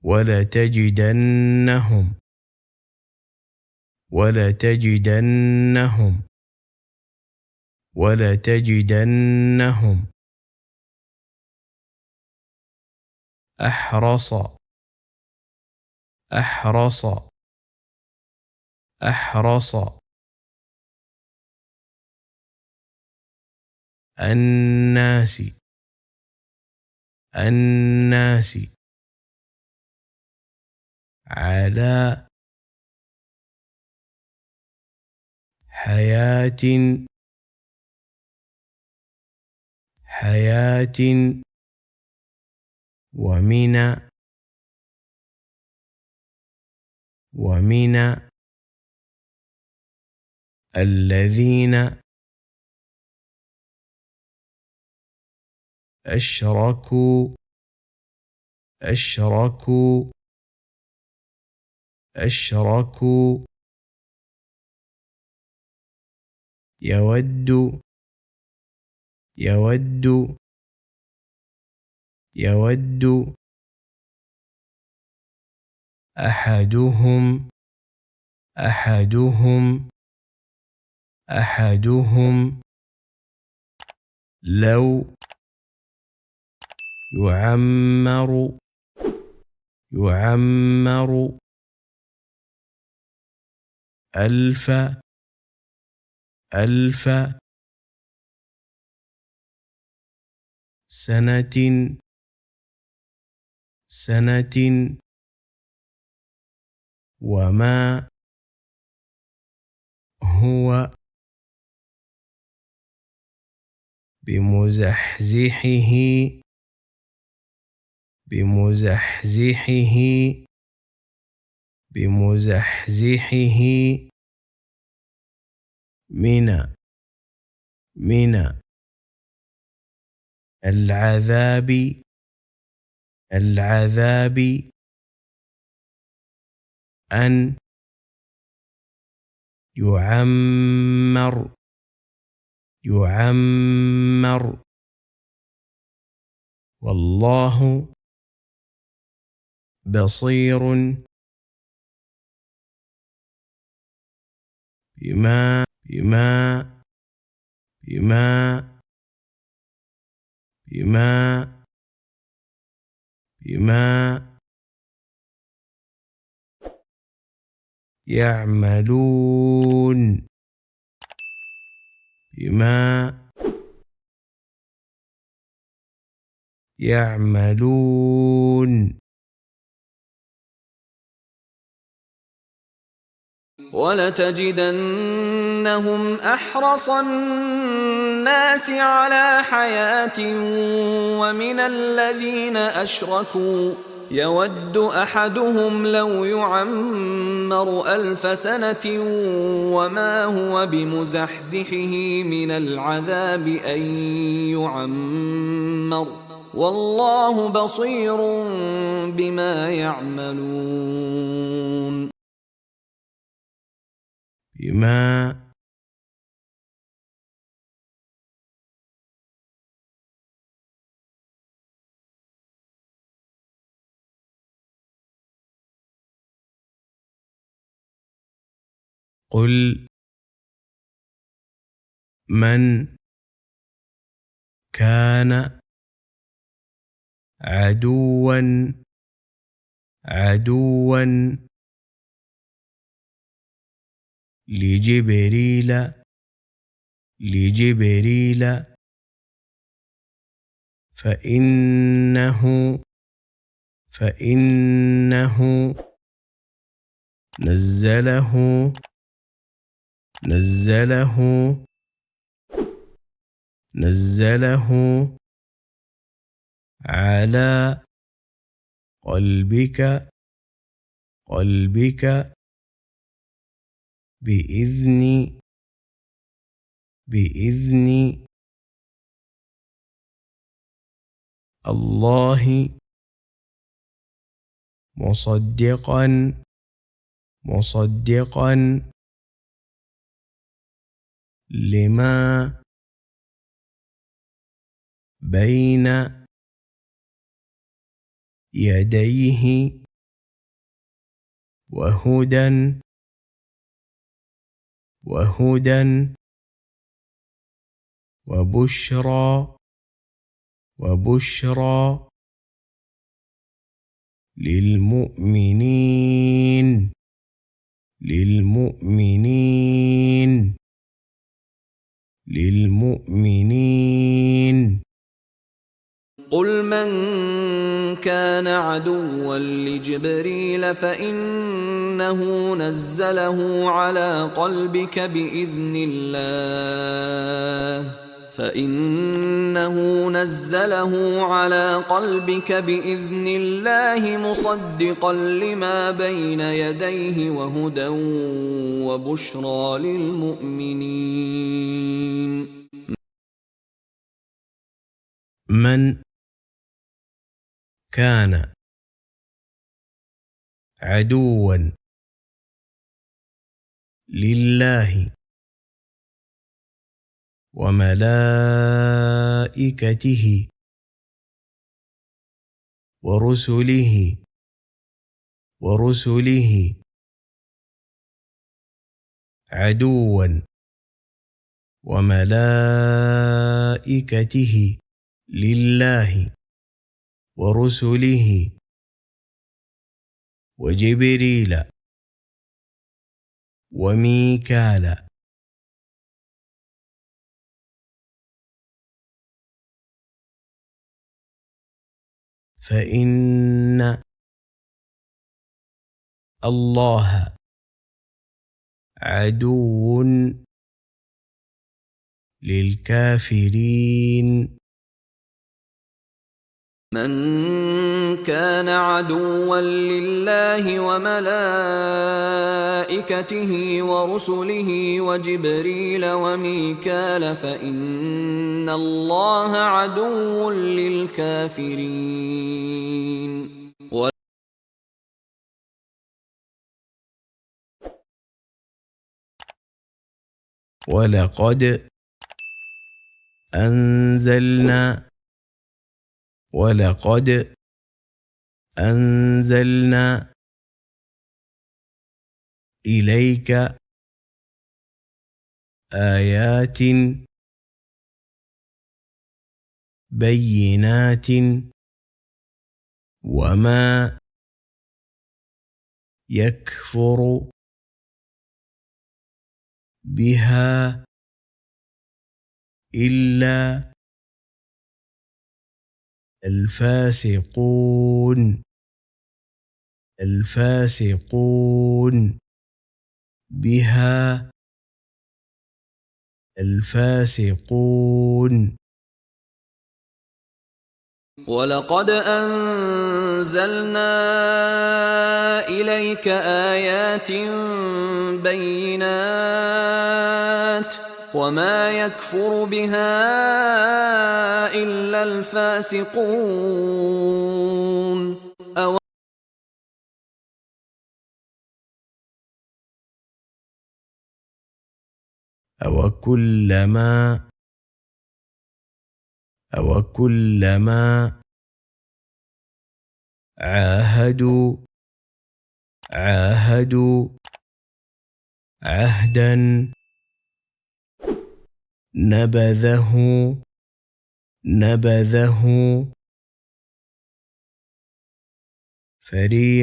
ولتجدنهم ولتجدنهم ولتجدنهم أحرص أحرص أحرص الناس الناس على حياة حياة ومن الذين أشركوا أشركوا أشركوا يود يود يود أحدهم أحدهم أحدهم لو يعمر يعمر 1000 سنة سنة وما هو بمزحزحه بمزحزحه بمزحزحه من العذاب العذاب أن يعمر يعمر والله بصير بما بما بما بما بما يعملون بما يعملون ولتجدنهم أحرص الناس على حياة ومن الذين أشركوا يود أحدهم لو يعمر 1000 سنة وما هو بمزحزحه من العذاب أن يعمر والله بصير بما يعملون بما قل من كان عدوا لجبريل فإنه نزله على قلبك بإذن الله مصدقا لما بين يديه وهدى وهدى وبشرى وبشرى للمؤمنين للمؤمنين للمؤمنين قل من كان عدوا لجبريل فإنه نزله على قلبك بإذن الله مصدقا لما بين يديه وهدى وبشرى للمؤمنين. من كان عدوا لله وملائكته ورسله عدوا وملائكته لله ورسله وجبريل وميكال فإن الله عدو للكافرين. من كان عدوا لله وملائكته ورسله وجبريل وميكال فإن الله عدو للكافرين. ولقد أنزلنا إليك آيات بينات وما يكفر بها إلا الفاسقون بها الفاسقون. ولقد أنزلنا إليك آيات بينات وما يكفر بها إلا الفاسقون. أوكلما عاهدوا عهدا نبذه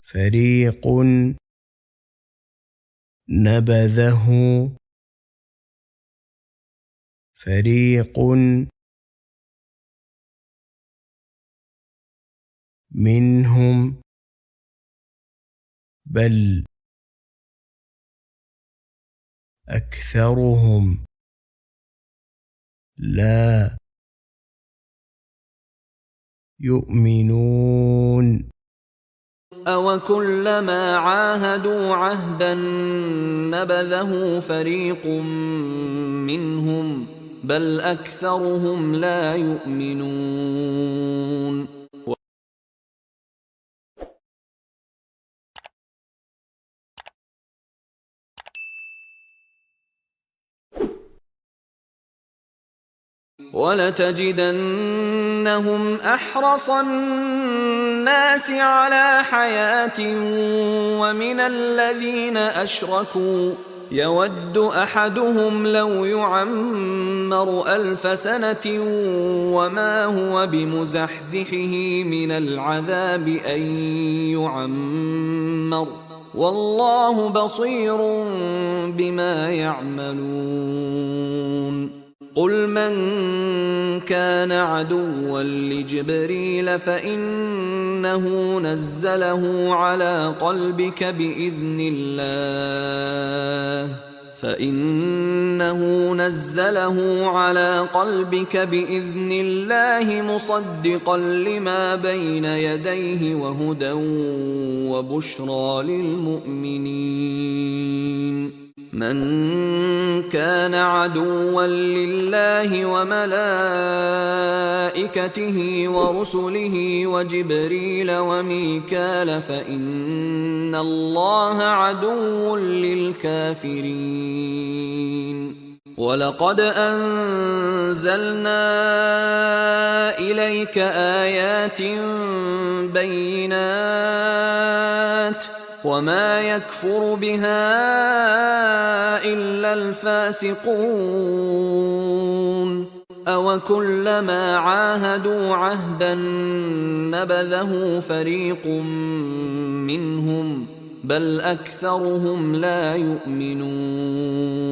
فريق نبذه فريق منهم بل أكثرهم لا يؤمنون. أوكلما عاهدوا عهدا نبذه فريق منهم بل أكثرهم لا يؤمنون. ولتجدنهم أحرص الناس على حياة ومن الذين أشركوا يود أحدهم لو يعمر 1000 سنة وما هو بمزحزحه من العذاب أن يعمر والله بصير بما يعملون قل من كان عدوا لجبريل فإنه نزله على قلبك بإذن الله مصدقا لما بين يديه وهدى وبشرى للمؤمنين من كان عدوا لله وملائكته ورسله وجبريل وميكال فإن الله عدو للكافرين ولقد أنزلنا إليك آيات بينات وما يكفر بها إلا الفاسقون أوكلما عاهدوا عهدا نبذه فريق منهم بل أكثرهم لا يؤمنون